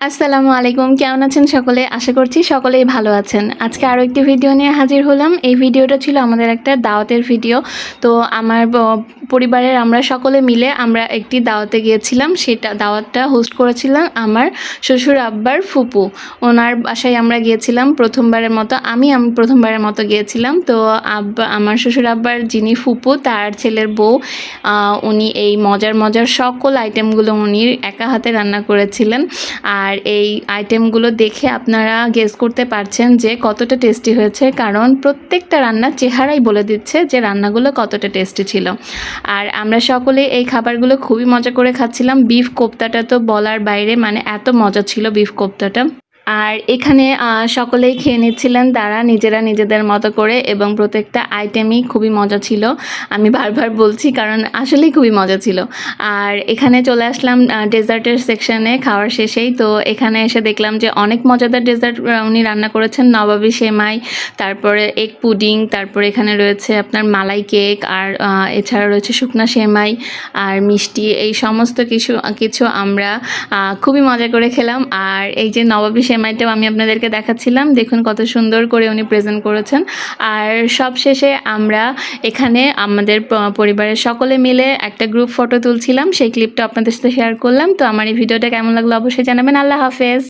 আসসালামু আলাইকুম, কেমন আছেন সকলে? আশা করছি সকলেই ভালো আছেন। আজকে আরও একটি ভিডিও নিয়ে হাজির হলাম। এই ভিডিওটা ছিল আমাদের একটা দাওয়াতের ভিডিও। তো আমার পরিবারের আমরা সকলে মিলে আমরা একটি দাওয়াতে গিয়েছিলাম। সেটা দাওয়াতটা হোস্ট করেছিলাম আমার শ্বশুর আব্বার ফুপু। ওনার বাসায় আমরা গিয়েছিলাম প্রথমবারের মতো। আমি প্রথমবারের মতো গিয়েছিলাম। তো আমার শ্বশুর আব্বার যিনি ফুপু তার ছেলের বউ, উনি এই মজার সকল আইটেমগুলো উনি একা হাতে রান্না করেছিলেন। আর এই আইটেমগুলো দেখে আপনারা গেস করতে পারছেন যে কতটা টেস্টি হয়েছে, কারণ প্রত্যেকটা রান্নার চেহারাই বলে দিচ্ছে যে রান্নাগুলো কতটা টেস্টি ছিল। আর আমরা সকলে এই খাবারগুলো খুবই মজা করে খাচ্ছিলাম। বিফ কোপ্তাটা তো বলার বাইরে, মানে এত মজা ছিল বিফ কোপ্তাটা। আর এখানে সকলেই খেয়ে নিচ্ছিলেন তারা নিজেরা নিজেদের মতো করে, এবং প্রত্যেকটা আইটেমই খুবই মজা ছিল। আমি বারবার বলছি কারণ আসলেই খুবই মজা ছিল। আর এখানে চলে আসলাম ডেজার্টের সেকশানে খাওয়ার শেষেই। তো এখানে এসে দেখলাম যে অনেক মজাদার ডেজার্ট উনি রান্না করেছেন। নবাবী সেমাই, তারপরে এগ পুডিং, তারপরে এখানে রয়েছে আপনার মালাই কেক, আর এছাড়া রয়েছে শুকনা সেমাই আর মিষ্টি। এই সমস্ত কিছু আমরা খুবই মজা করে খেলাম। আর এই যে নবাবী সেমাইটাও আমি আপনাদেরকে দেখাচ্ছিলাম, দেখুন কত সুন্দর করে উনি প্রেজেন্ট করেছেন। আর সব শেষে আমরা এখানে আমাদের পরিবারের সকলে মিলে একটা গ্রুপ ফটো তুলছিলাম, সেই ক্লিপটা আপনাদের সাথে শেয়ার করলাম। তো আমার এই ভিডিওটা কেমন লাগলো অবশ্যই জানাবেন। আল্লাহ হাফেজ।